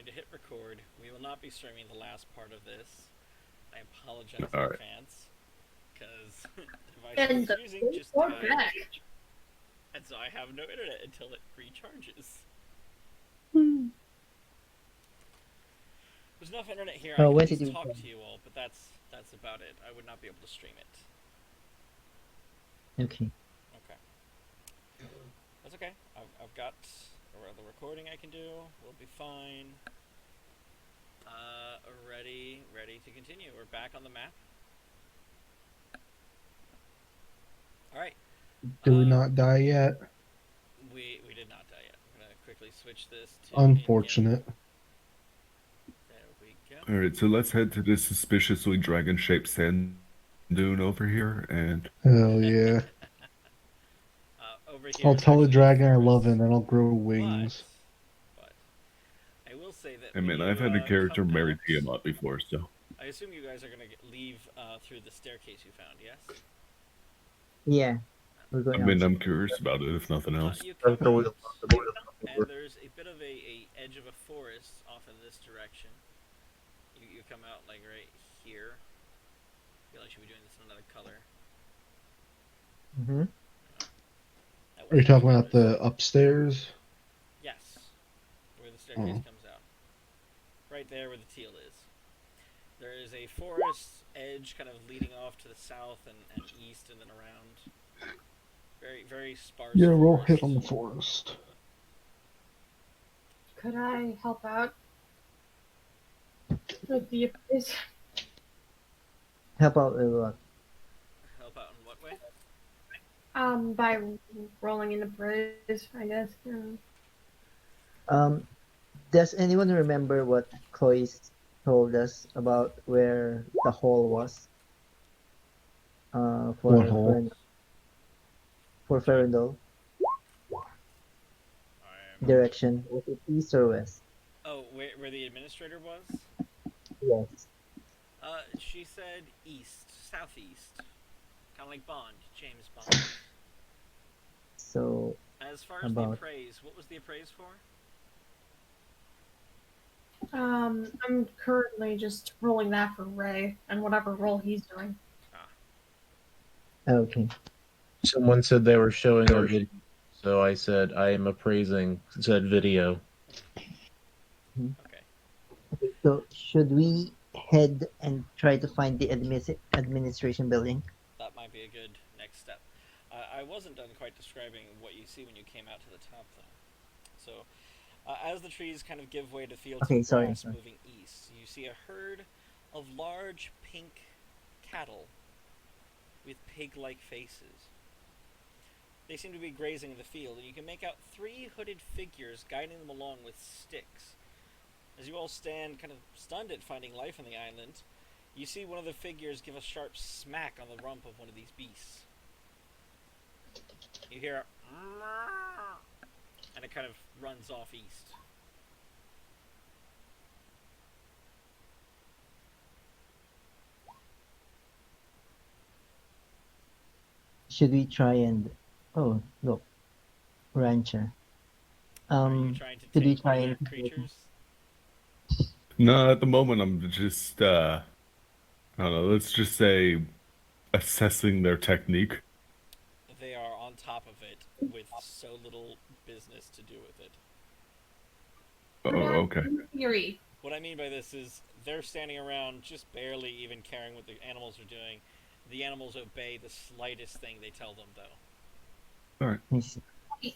going to hit record. We will not be streaming the last part of this. I apologize in All right. advance, because device And is the using just or died, back. and so I have no internet until it recharges. There's enough internet here I Oh, can when at did least you talk record? to you all, but that's about it. I would not be able to stream it. Okay. Okay. That's okay. I've got the recording I can do. We'll be fine. Ready to continue. We're back on the map. Alright. Do we not die yet? We did not die yet. I'm gonna quickly switch this to Unfortunate. There we go. Alright, so let's head to this suspiciously dragon-shaped sand dune over here, and... Hell yeah. Over here I'll is tell the actually dragon I forest, love it and it'll grow wings. But I will say that I mean, when I've you, had a character come married out, Tiamat before, so... I assume you guys are gonna leave through the staircase you found, yes? Yeah. We're going I mean, outside. I'm curious about it, if nothing else. You come out, and there's a bit of a edge of a forest off in this direction. You come out like right here. I feel like I should be doing this in another color. Mm-hmm. Are you talking about the upstairs? Yes, where the staircase comes out. Right there where the teal is. There is a forest edge kind of leading off to the south and east and then around. Very, very sparse. Yeah, we'll forest. hit on the forest. Could I help out with the appraise? Help out with what? Help out in what way? By rolling into praise, I guess. Does anyone remember what Chloe told us about where the hole was? For What hole? For Ferndale. Direction. Was it east or west? Oh, where the administrator was? Yes. She said east, southeast. Kind of like Bond, James Bond. So, As far as the appraise, what was the appraise for? I'm currently just rolling that for Ray and whatever roll he's doing. okay. Someone said they were showing a video, so I said I am appraising said video. Okay. So, should we head and try to find the administration building? That might be a good next step. I wasn't done quite describing what you see when you came out to the top, though. So, as the trees kind of give way to fields of grass moving east, you see a herd of large pink cattle with pig-like faces. They seem to be grazing in the field, and you can make out 3 hooded figures guiding them along with sticks. As you all stand kind of stunned at finding life on the island, you see one of the figures give a sharp smack on the rump of one of these beasts. You hear a and it kind of runs off east. Should we try and... Oh, look. Rancher. Are you trying to should we take try one of and... their creatures? No, at the moment I'm just, I don't know, let's just say assessing their technique. They are on top of it with so little business to do with it. Oh, okay. Theory. What I mean by this is they're standing around just barely even caring what the animals are doing. The animals obey the slightest thing they tell them, though. Alright.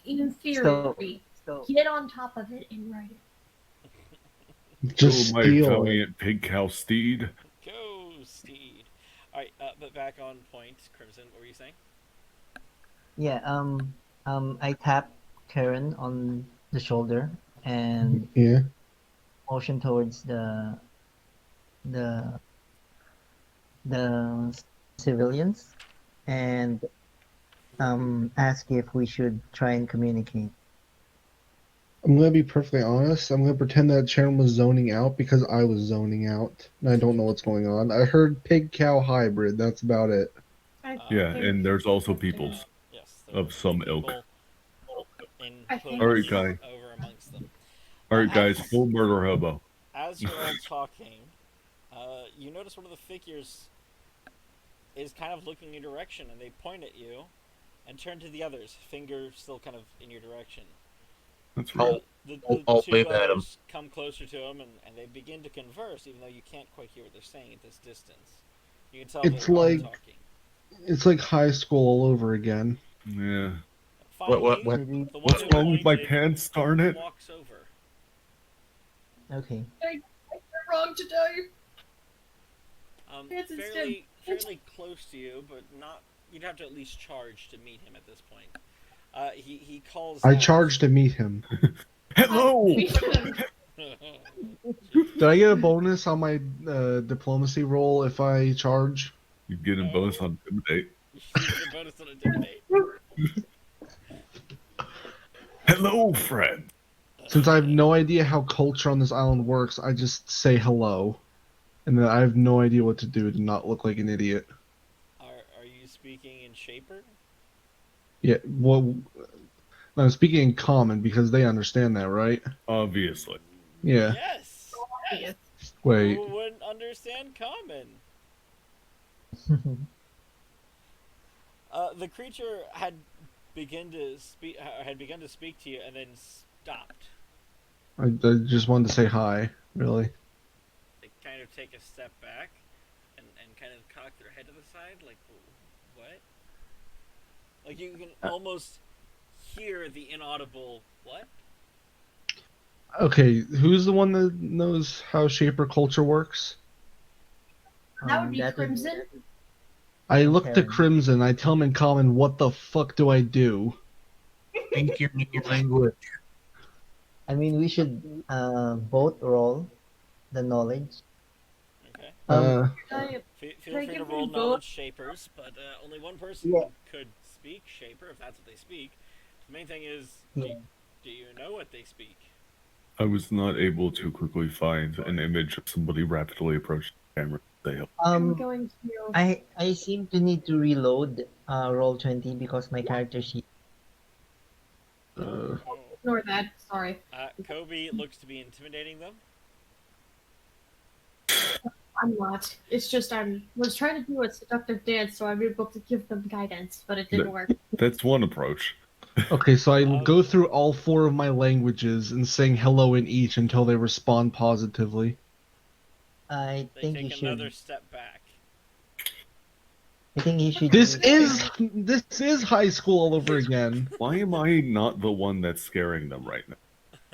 In theory, get on top of it and ride it. Just my valiant pig cow steed. Go, steed. Alright, but back on point, Crimson, what were you saying? Yeah, I tap Karen on the shoulder and motion towards the civilians and ask if we should try and communicate. I'm going to be perfectly honest. I'm going to pretend that Sharon was zoning out because I was zoning out. And I don't know what's going on. I heard pig-cow hybrid. That's about it. Yeah, and there's also peoples. Yes, of some ilk. In Alright, Kai. over amongst them. All right, guys, full murder hobo. As you're all talking, you notice one of the figures is kind of looking in your direction, and they point at you and turn to the others, finger still kind of in your direction. That's I'll- right. The I'll two wave at 'em. others come closer to him, and they begin to converse, even though you can't quite hear what they're saying at this distance. You can tell It's they're all like- talking. It's like high school all over again. Yeah. Finally, what? Should we- the one What's who wrong with my pointed pants, darn it? walks over. Okay. You're wrong today. It's Fairly close to you, but not. You'd have to at least charge to meet him at this point. He calls. I out. charged to meet him. Hello! Did I get a bonus on my diplomacy roll if I charge? You get a bonus on Intimidate. You get a bonus on Intimidate. Hello, friend! Since I have no idea how culture on this island works, I just say hello. And then I have no idea what to do to not look like an idiot. Are you speaking in Shaper? Yeah, well, I'm speaking in common because they understand that, right? Obviously. Yeah. Yes. Wait. Who wouldn't understand common? The creature had begun to speak to you and then stopped. I just wanted to say hi, really. They kind of take a step back and kind of cock their head to the side, like, what? Like you can almost hear the inaudible what? Okay, who's the one that knows how Shaper culture works? That would be is- Crimson. I look to Karen. Crimson, I tell him in common, what the fuck do I do? Speak your new language. I mean, we should both roll the knowledge. Okay. Feel Can I free to give roll them both? knowledge shapers, but only one person Yeah. could speak Shaper if that's what they speak. The main thing is, Yeah. do you know what they speak? I was not able to quickly find an image of somebody rapidly approaching the camera. They help. I'm going to. I seem to need to reload roll 20 because my character sheet. Ignore that. Sorry. Kobe looks to be intimidating them. I'm not. It's just was trying to do a seductive dance, so I'm able to give them guidance, but it didn't work. That's one approach. Okay, so I go through all 4 of my languages and sing hello in each until they respond positively. I They think you take should. another step back. I think you should. This use- is high school all over again. Why am I not the one that's scaring them right now?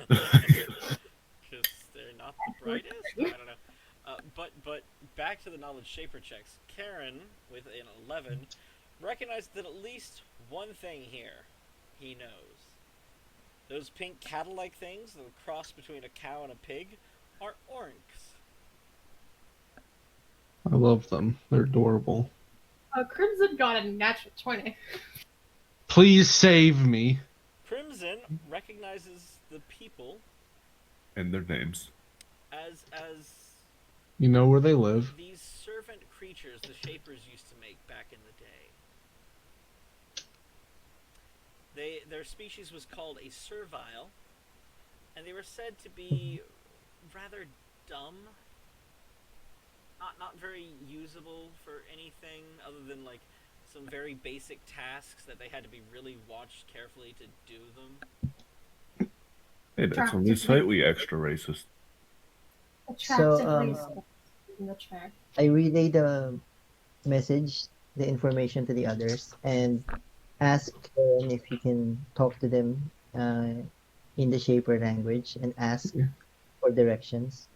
Because they're not the brightest? I don't know. But back to the knowledge shaper checks. Karen, with an 11, recognized that at least one thing here he knows. Those pink cattle-like things, the cross between a cow and a pig, are orcs. I love them. They're adorable. Crimson got a natural 20. Please save me. Crimson recognizes the people And their names. as You know where they live. these servant creatures the Shapers used to make back in the day. Their species was called a servile, and they were said to be rather dumb. Not very usable for anything other than like some very basic tasks that they had to be really watched carefully to do them. Hey, that's only slightly extra racist. Attractively in the chat. I relay the message, the information to the others, and ask Karen if you can talk to them in the Shaper language and ask for directions.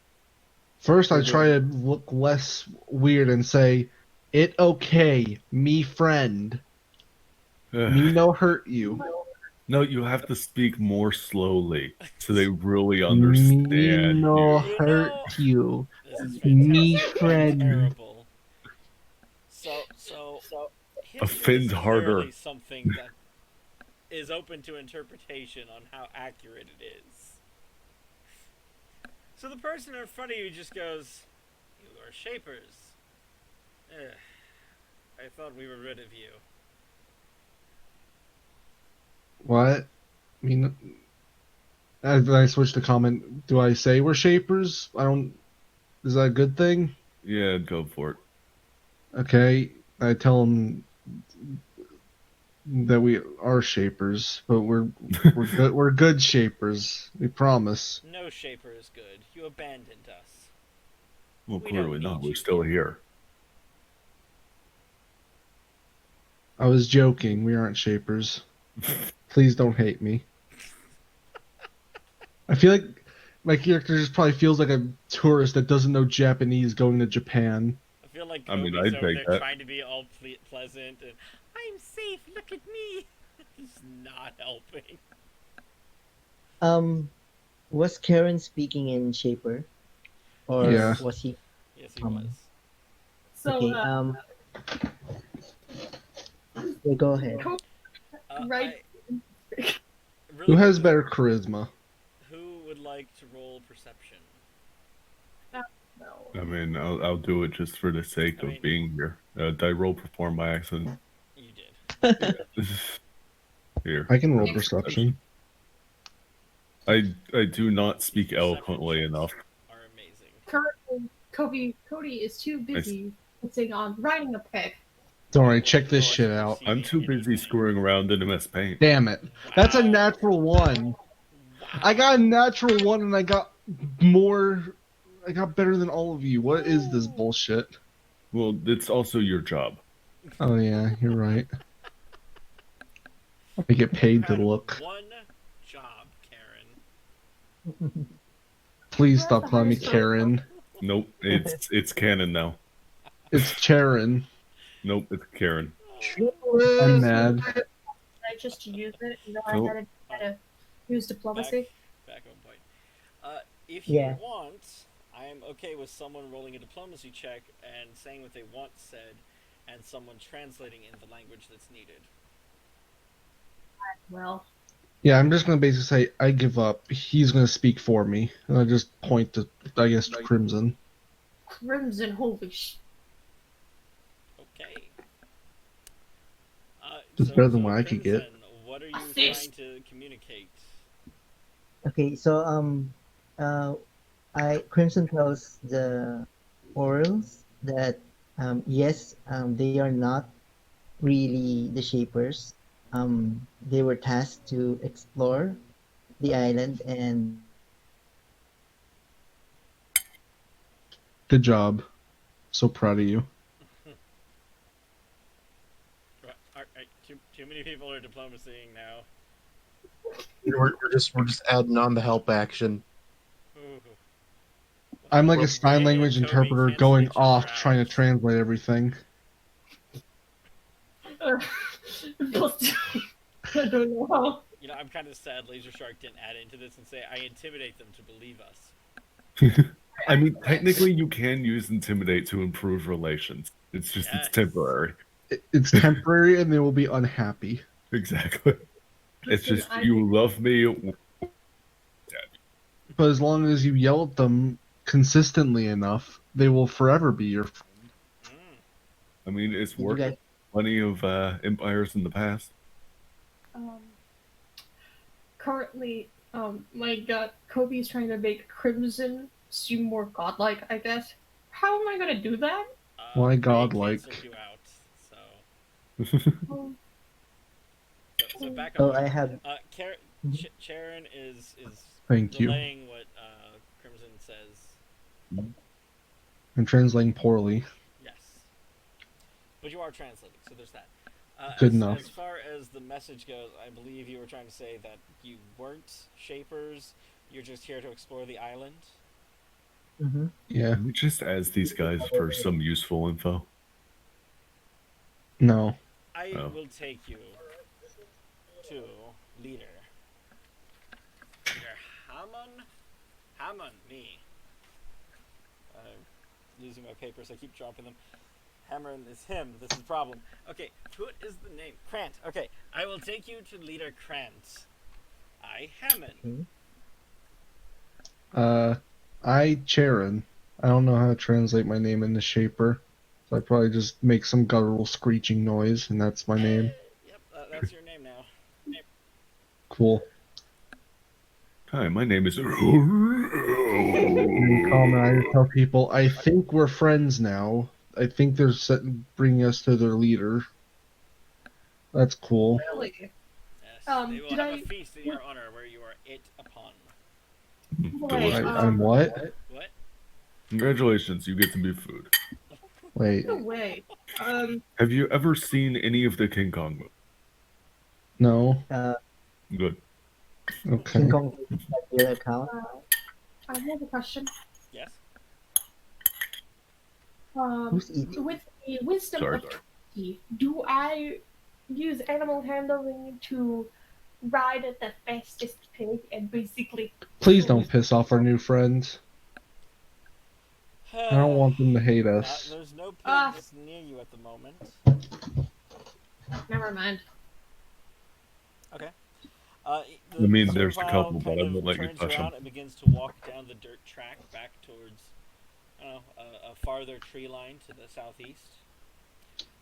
First, I try to look less weird and say, "It okay, me friend. Me no hurt you. No, you have to speak more slowly so they really understand Me no you. hurt you. This is Me fantastic. friend." Terrible. So history Offend is harder. clearly something that is open to interpretation on how accurate it is. So the person in front of you just goes, "You are Shapers. I thought we were rid of you." What? I mean, Then I switch to comment. Do I say we're Shapers? I don't. Is that a good thing? Yeah, go for it. Okay. I tell them that we are Shapers, but we're good. We're good Shapers. We promise. No Shaper is good. You abandoned us. Well, We don't clearly need not. We're you still here. I was joking. We aren't Shapers. Please don't hate me. I feel like my character just probably feels like a tourist that doesn't know Japanese going to Japan. I feel like I mean, Kobe's I'd over take there that. trying to be all pleasant and I'm safe. Look at me. He's not helping. Was Karen speaking in Shaper, or Yeah. was he? Yes, he was. So, Okay. Yeah, go ahead. right. Really Who has quickly, better charisma? Who would like to roll perception? No. I mean, I'll do it just for the sake I of mean- being here. Did I roll perform by accident? You did. Here. I can roll perception. I do not speak Perception eloquently checks enough. Are amazing. Currently, Cody is too busy focusing on riding a pig. Don't worry, check this shit out. I'm too busy screwing around in MS Paint. Damn it. That's a Wow. natural one. I got a natural one and I got better than all of you. What is this bullshit? Well, it's also your job. Oh yeah, you're right. I get paid to Had look. One job, Karen. Please Who stop has the calling me highest Karen. Nope, it's canon now. It's Charon. Nope, it's Karen. I'm mad. I just used it. You know, Cool. I had to use diplomacy. Back on point. If you Yeah. want, I am okay with someone rolling a diplomacy check and saying what they want said, and someone translating in the language that's needed. Well, Yeah, I'm just gonna basically say I give up. He's gonna speak for me, and I just point to, I guess, Crimson. Crimson, holy sh! Okay. It's better than what I could get. Crimson, what are you This- trying to communicate? Okay, so Crimson tells the orals that yes, they are not really the Shapers. They were tasked to explore the island and Good job. So proud of you. Too many people are diplomacying now. We're just adding on the help action. Ooh. I'm like a Well, sign Ray language and Kobe interpreter cancel going each other off out. trying to translate everything. I don't know how. You know, I'm kind of sad Laser Shark didn't add into this and say I intimidate them to believe us. I mean, technically, you can use intimidate to improve relations. It's just Yes. it's temporary. It's temporary, and they will be unhappy. Exactly. It's Listen, just I- you love me. But as long as you yell at them consistently enough, they will forever be your friend. Mm. I mean, it's did you worked guys with plenty of empires in the past. Currently, my god, Kobe's trying to make Crimson seem more godlike, I guess. How am I gonna do that? Why Ray godlike? canceled you out, so. So back Oh, up. I have Charon is Thank you. relaying what Crimson says. I'm translating poorly. Yes, but you are translating, so there's that. Good enough. As far as the message goes, I believe you were trying to say that you weren't Shapers. You're just here to explore the island. mm-hmm. Yeah. Let me just ask these guys for some useful info. No. I Oh. will take you to leader. Leader Hammond, me. I'm losing my papers. I keep dropping them. Hammond is him. This is the problem. Okay, what is the name? Krant. Okay, I will take you to leader Krant. I Hammond. I Charon. I don't know how to translate my name into Shaper, so I probably just make some guttural screeching noise, and that's my name. Yep, that's your name now. Cool. Hi, my name is. In common, I just tell people, I think we're friends now. I think they're bringing us to their leader. That's cool. Really? Yes. They will Did have I- a feast in your honor where you are it upon. Wait, Delicious. I'm what? What? Congratulations, you get to be food. Wait, no way. Have you ever seen any of the King Kong movies? no. Good. Okay. King Kong your account. I have a question. Yes. Who's eating? With the wisdom Sorry. of 20, do I use animal handling to ride at the fastest pig and basically? Please don't piss off our new friends. I don't want them to hate us. There's no Ah. pigs near you at the moment. Never mind. Okay. I mean, there's a Servile couple, but kind I of won't let you turns touch around them. and begins to walk down the dirt track back towards, a farther tree line to the southeast.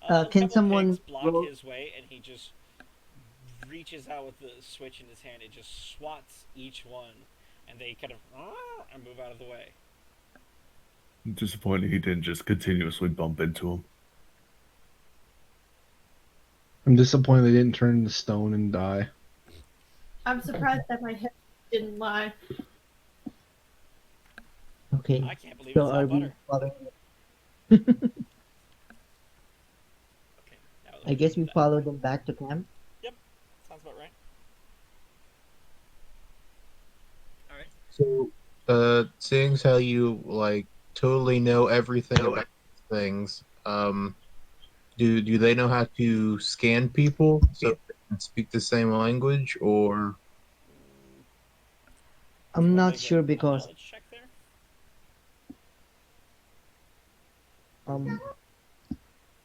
A Can couple someone pigs block roll- his way, and he just reaches out with the switch in his hand. It just swats each one, and they kind of and move out of the way. I'm disappointed he didn't just continuously bump into him. I'm disappointed they didn't turn into stone and die. I'm surprised that my head didn't lie. Okay. I can't believe So it's are not we butter. following? Okay. Now that I guess we that- follow them back to camp. Sounds about right. All right. So, seeing as how you like totally know everything about things, do they know how to scan people so they can speak the same language, or I'm Wanna not make sure a because knowledge check there?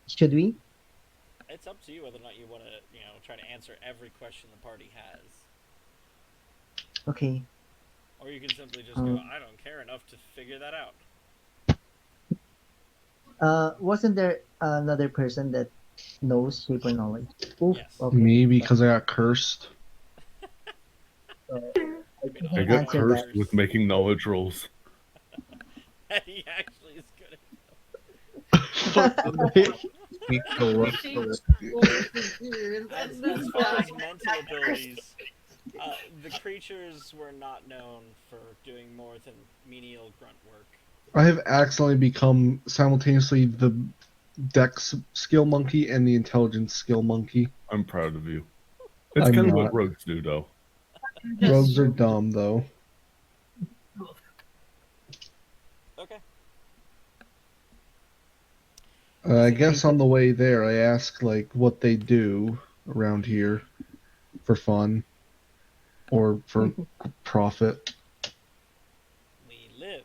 should we? It's up to you whether or not you want to, try to answer every question the party has, Okay. or you can simply just go, "I don't care enough to figure that out." Wasn't there another person that knows Shaper knowledge? Oof. Yes. Okay. Maybe because I got cursed. So, I mean, I all got Answer cursed that. with making knowledge rolls. he actually is good at speak the As far as mental abilities, the creatures were not known for doing more than menial grunt work. I have accidentally become simultaneously the Dex skill monkey and the intelligence skill monkey. I'm proud of you. It's I'm kind of not. what rogues do, though. Rogues are dumb, though. Okay. I guess on the way there, I asked like what they do around here for fun or for profit. We live.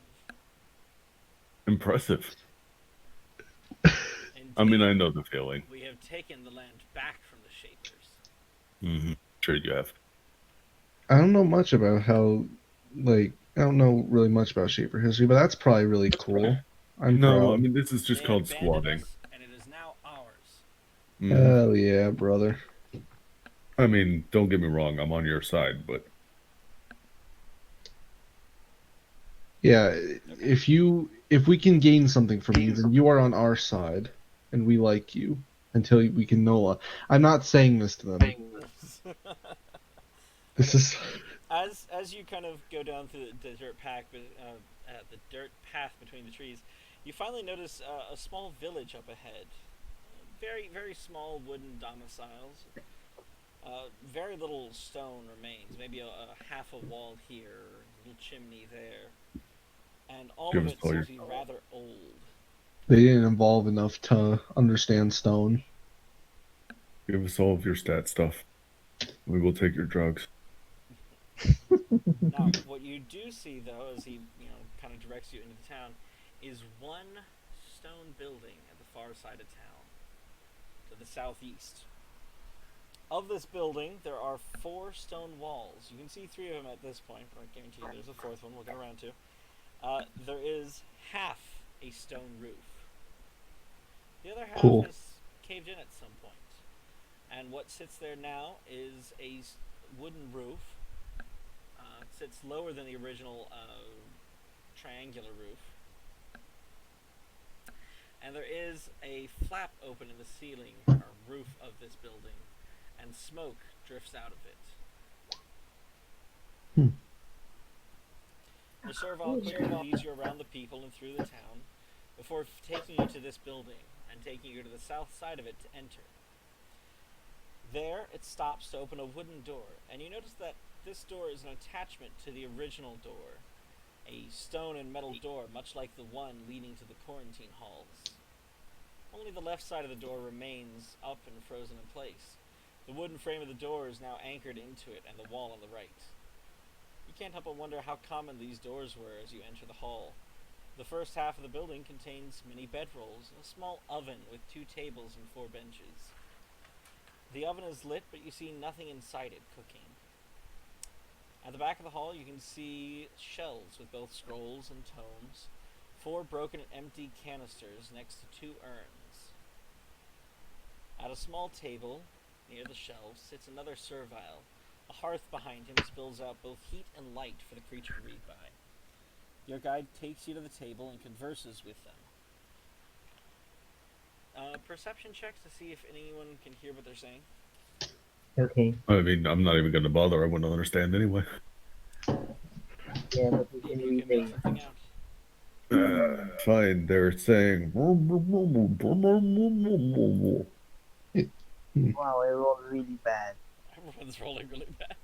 Impressive. Indeed, I mean, I know the feeling. we have taken the land back from the Shapers. Mm-hmm. Sure you have. I don't know much about how, I don't know really much about Shaper history, but that's probably really cool. I'm No, proud. I mean, this is just They called abandoned squatting. us, and it is now ours. Mhm. Hell yeah, brother. I mean, don't get me wrong, I'm on your side, but Yeah, if we can gain something from you, then you are on our side, and we like you until we can no longer. I'm not saying this to them. This is As you kind of go down through the dirt path, between the trees, you finally notice a small village up ahead. Very, very small wooden domiciles. Very little stone remains. Maybe a half a wall here, a little chimney there, and all Give of us it all seems your- to be rather old. they didn't evolve enough to understand stone. give us all of your stat stuff. We will take your drugs. Now, what you do see, though, as he, kind of directs you into the town, is one stone building at the far side of town, to the southeast. Of this building, there are 4 stone walls. You can see 3 of them at this point, but I guarantee you there's a 4th one we'll get around to. There is half a stone roof. The other half Cool. is caved in at some point. And what sits there now is a wooden roof sits lower than the original triangular roof. And there is a flap open in the ceiling or roof of this building, and smoke drifts out of it. The servile quickly leads you around the people and through the town, before taking you to this building and taking you to the south side of it to enter. There, it stops to open a wooden door, and you notice that this door is an attachment to the original door, a stone and metal door much like the one leading to the quarantine halls. Only the left side of the door remains up and frozen in place. The wooden frame of the door is now anchored into it, and the wall on the right. You can't help but wonder how common these doors were as you enter the hall. The first half of the building contains many bedrolls and a small oven with 2 tables and 4 benches. The oven is lit, but you see nothing inside it cooking. At the back of the hall, you can see shelves with both scrolls and tomes, 4 broken and empty canisters next to 2 urns. At a small table near the shelves sits another servile. A hearth behind him spills out both heat and light for the creature to read by. Your guide takes you to the table and converses with them. Perception checks to see if anyone can hear what they're saying. Okay. I mean, I'm not even going to bother. I wouldn't understand anyway. Yeah, but we Maybe can you read can make the. something out. Fine, they're saying. Wow, I rolled really bad. Everyone's rolling really bad.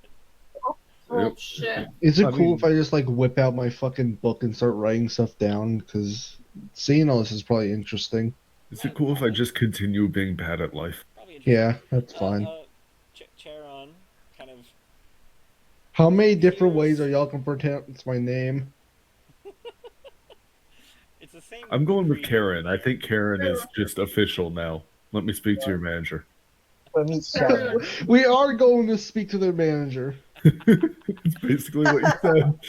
Oh Yep. shit. Is it I cool mean- if I just like whip out my fucking book and start writing stuff down? Because seeing all this is probably interesting. Is it cool if I just continue being bad at life? Probably interesting. Yeah, that's fine. Charon kind of. How many different here's- ways are y'all gonna pronounce my name? It's the same. I'm going with creed Karen. I over think Karen is just official now. Let me speak to your manager. For me, it's Sharon. We are going to speak to their manager. It's basically what you said.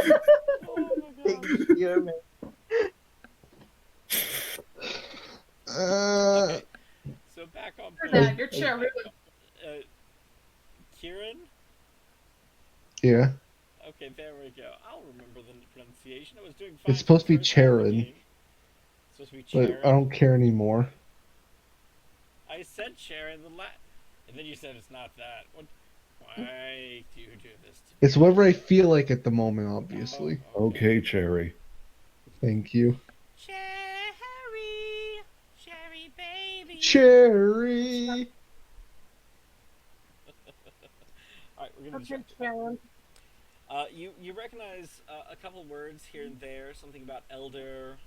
there. Oh my Thank gosh. you, dear man. Okay. So back on You're point. bad. Your chair really. Kieran? Yeah, Okay, there we go. I'll remember the pronunciation. I was doing fine. it's supposed to be for the first half of the Charon, game. It's supposed to be but Charon. I don't care anymore. I said Charon and then you said it's not that. Why do you do this to me? It's whatever I feel like at the moment, obviously. Oh, Okay, Cherry. Thank you. Cherry baby. Cherry! Alright, we're gonna Okay, distract you. Sharon. You recognize a couple words here and there, something about elder.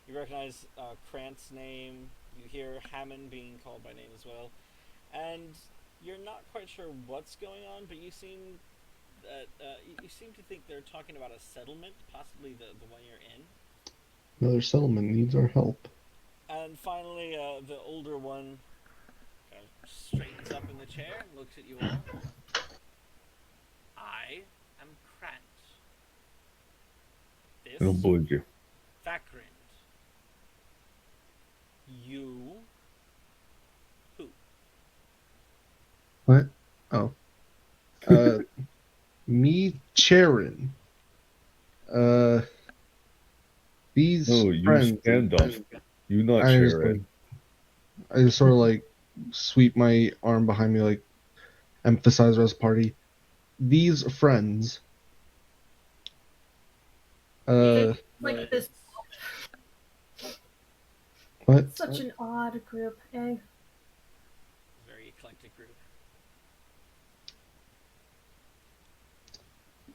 You recognize Krant's name. You hear Hammond being called by name as well, and you're not quite sure what's going on, but you seem you seem to think they're talking about a settlement, possibly the one you're in. Another settlement needs our help. And finally, the older one kind of straightens up in the chair and looks at you all. I am Krant. I don't This believe you. Thakrind. You. Who? What? Oh. Me, Charon. These No, you friends. stand up. You not I just, Sharon. I just sort of like sweep my arm behind me, like emphasize as party. These friends. Like No, this. What? Such an odd group, eh? Very eclectic group.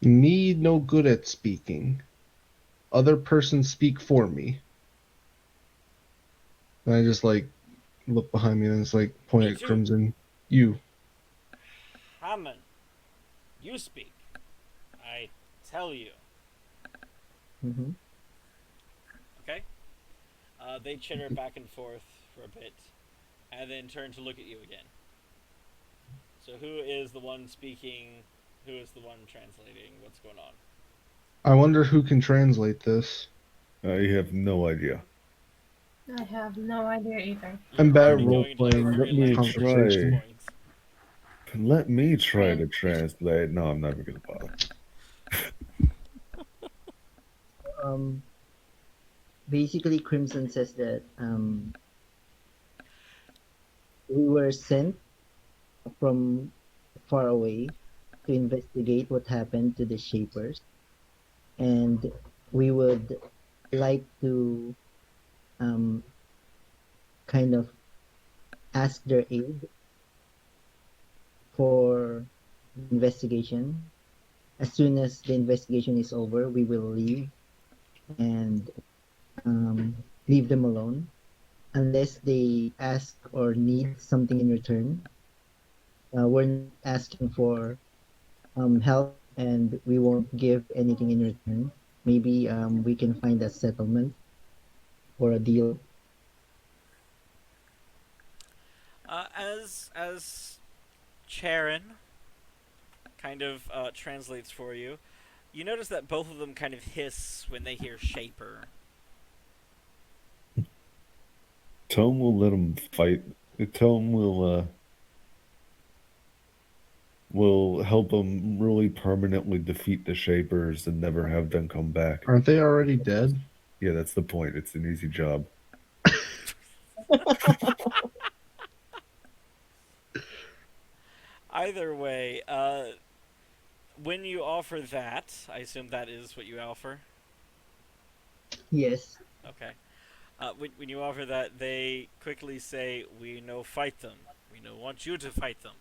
Me no good at speaking. Other persons speak for me. And I just like look behind me and it's like point Me at too. Crimson. You. Hammond, you speak. I tell you. Mm-hmm. Okay? They chitter back and forth for a bit, and then turn to look at you again. So who is the one speaking? Who is the one translating? What's going on? I wonder who can translate this. I have no idea. I have no idea either. I'm bad at Already role going into playing. very Let me language conversation. points. Let me try to And- translate. No, I'm never gonna bother. Um, basically, Crimson says that we were sent from far away to investigate what happened to the Shapers, and we would like to um, kind of ask their aid for the investigation. As soon as the investigation is over, we will leave and leave them alone unless they ask or need something in return. We're not asking for help and we won't give anything in return. Maybe we can find a settlement or a deal. As Charon kind of translates for you, you notice that both of them kind of hiss when they hear Shaper. Tome will let him fight. Tome will help them really permanently defeat the Shapers and never have them come back. Aren't they already dead? Yeah, that's the point. It's an easy job. Either way, when you offer that, I assume that is what you offer. Yes. Okay. When you offer that, they quickly say, "We no fight them. We no want you to fight them.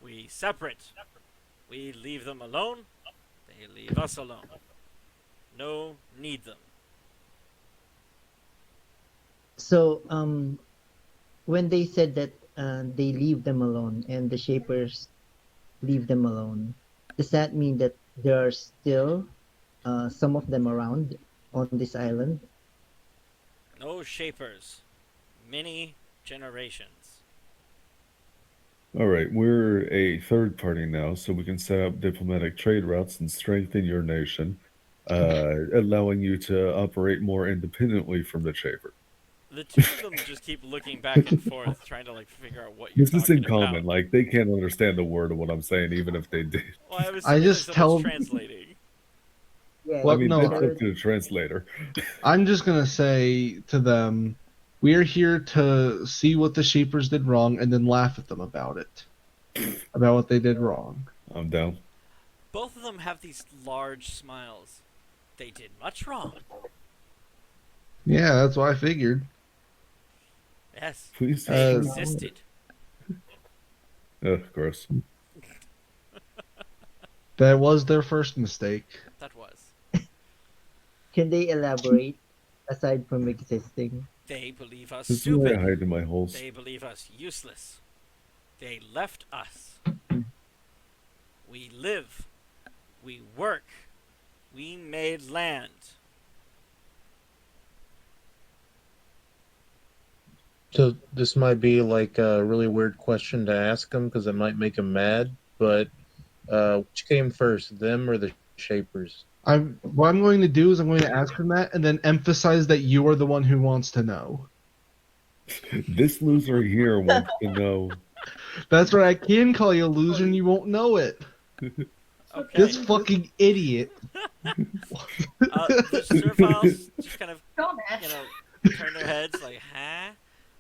We separate. We leave them alone. They leave us alone. No need them." So when they said that they leave them alone and the Shapers leave them alone, does that mean that there are still some of them around on this island? No Shapers. Many generations. All right, we're a third party now, so we can set up diplomatic trade routes and strengthen your nation, allowing you to operate more independently from the Shaper. The two of them just keep looking back and forth, trying to figure out what you're This is talking in common. about. Like, they can't understand a word of what I'm saying, even if they did. Well, I was I assuming just that someone's tell- translating. Yeah. Well, I mean, no, that's up to the translator. I'm just gonna say to them, we're here to see what the Shapers did wrong and then laugh at them about it. About what they did wrong. I'm down. Both of them have these large smiles. They did much wrong. Yeah, that's what I figured. Yes, Please. they Uh, existed. Ugh, gross. That was their first mistake. That was. Can they elaborate aside from existing? They believe us This is where I stupid. hide in my holes. They believe us useless. They left us. We live. We work. We made land. So this might be like a really weird question to ask them because it might make them mad. But which came first, them or the Shapers? What I'm going to do is I'm going to ask them that and then emphasize that you are the one who wants to know. This loser here wants to know. That's right, I can call you a loser and you won't know it. Okay. This fucking idiot. The Surfiles just kind of, Go, man. turn their heads like, huh?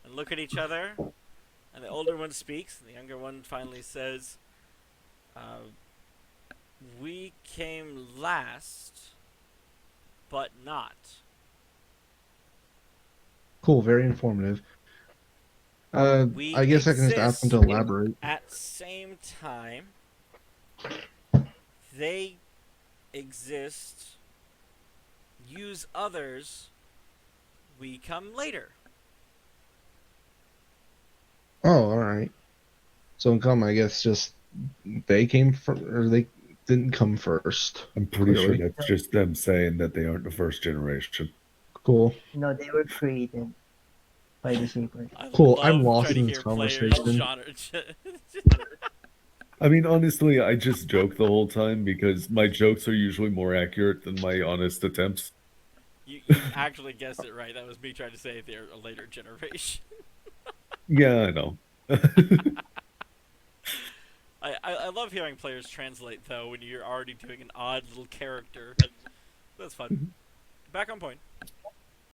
And look at each other. And the older one speaks, and the younger one finally says, "We came last, but not." Cool, very informative. We I guess I can just ask them to exist elaborate. At same time, they exist, use others, we come later. Oh, alright. So in come, I guess just they came first, or they didn't come first. I'm pretty Clearly. sure that's just them saying that they aren't the first generation. Cool. No, they were created by the Shapers. I Cool, love I'm lost trying to in this hear players conversation. genre. I mean, honestly, I just joke the whole time because my jokes are usually more accurate than my honest attempts. You actually guessed it right. That was me trying to say they're a later generation. Yeah, I know. I love hearing players translate, though, when you're already doing an odd little character. That's fun. Back on point.